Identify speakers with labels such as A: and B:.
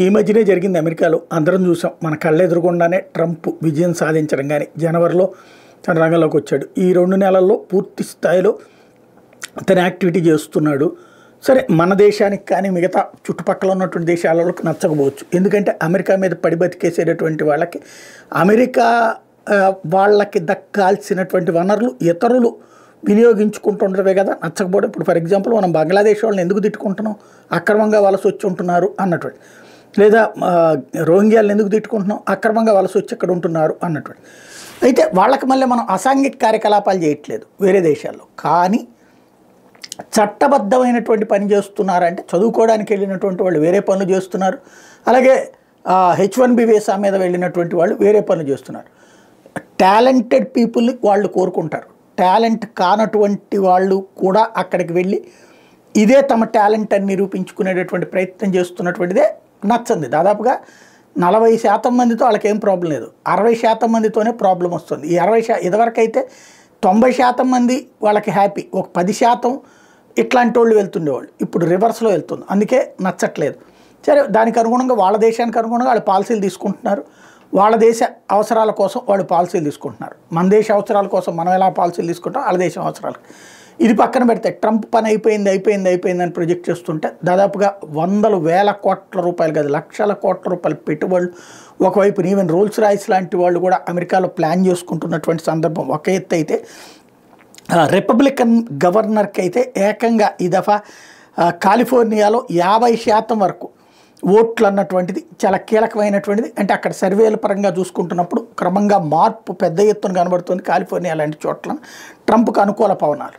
A: ఈ మధ్యనే జరిగింది అమెరికాలో, అందరం చూసాం. మన కళ్ళెదురుగుండానే ట్రంప్ విజయం సాధించడం. కానీ జనవరిలో తన రంగంలోకి వచ్చాడు. ఈ 2 నెలల్లో పూర్తి స్థాయిలో తన యాక్టివిటీ చేస్తున్నాడు. సరే, మన దేశానికి కానీ మిగతా చుట్టుపక్కల ఉన్నటువంటి దేశాలకు నచ్చకపోవచ్చు. ఎందుకంటే అమెరికా మీద పడి బతికేసేటటువంటి వాళ్ళకి అమెరికా వాళ్ళకి దక్కాల్సినటువంటి వనరులు ఇతరులు వినియోగించుకుంటుండటమే కదా నచ్చకపోవడం. ఇప్పుడు ఫర్ ఎగ్జాంపుల్ మనం బంగ్లాదేశ్ వాళ్ళని ఎందుకు తిట్టుకుంటున్నాం, అక్రమంగా వలస వచ్చి ఉంటున్నారు అన్నటువంటి, లేదా రోహింగ్యాలను ఎందుకు తిట్టుకుంటున్నాం, అక్రమంగా వలస వచ్చి ఇక్కడ ఉంటున్నారు అన్నటువంటి. అయితే వాళ్ళకి మళ్ళీ మనం అసాంఘిక కార్యకలాపాలు చేయట్లేదు వేరే దేశాల్లో, కానీ చట్టబద్ధమైనటువంటి పని చేస్తున్నారంటే చదువుకోవడానికి వెళ్ళినటువంటి వాళ్ళు వేరే పనులు చేస్తున్నారు. అలాగే H1B వీసా మీద వెళ్ళినటువంటి వాళ్ళు వేరే పనులు చేస్తున్నారు. టాలెంటెడ్ పీపుల్ని వాళ్ళు కోరుకుంటారు. టాలెంట్ కానటువంటి వాళ్ళు కూడా అక్కడికి వెళ్ళి ఇదే తమ టాలెంట్ అని నిరూపించుకునేటటువంటి ప్రయత్నం చేస్తున్నటువంటిదే నచ్చంది. దాదాపుగా 40% మందితో వాళ్ళకి ఏం ప్రాబ్లం లేదు, 60% మందితోనే ప్రాబ్లం వస్తుంది. ఈ 60% ఇదివరకైతే 90% మంది వాళ్ళకి హ్యాపీ, ఒక 10% ఇట్లాంటి వాళ్ళు వెళ్తుండేవాళ్ళు. ఇప్పుడు రివర్స్లో వెళ్తుంది, అందుకే నచ్చట్లేదు. సరే, దానికి అనుగుణంగా వాళ్ళ దేశానికి అనుగుణంగా వాళ్ళు పాలసీలు తీసుకుంటున్నారు. వాళ్ళ దేశ అవసరాల కోసం వాళ్ళు పాలసీలు తీసుకుంటున్నారు. మన దేశ అవసరాల కోసం మనం ఎలా పాలసీలు తీసుకుంటాం, వాళ్ళ దేశం అవసరాలు. ఇది పక్కన పెడితే ట్రంప్ పని అయిపోయింది అని ప్రొజెక్ట్ చేస్తుంటే దాదాపుగా 100,000 కోట్ల రూపాయలు కాదు, లక్షల కోట్ల రూపాయల పెట్టుబడులు ఒకవైపు ఈవెన్ రోల్స్ రాయిస్ లాంటి వాళ్ళు కూడా అమెరికాలో ప్లాన్ చేసుకుంటున్నటువంటి సందర్భం ఒక ఎత్తు అయితే, రిపబ్లికన్ గవర్నర్కి అయితే ఏకంగా ఈ దఫా కాలిఫోర్నియాలో 50% వరకు ఓట్లు అన్నటువంటిది చాలా కీలకమైనటువంటిది. అంటే అక్కడ సర్వేల పరంగా చూసుకుంటున్నప్పుడు క్రమంగా మార్పు పెద్ద ఎత్తున కనబడుతుంది కాలిఫోర్నియా లాంటి చోట్ల ట్రంప్కు అనుకూల పవనాలు.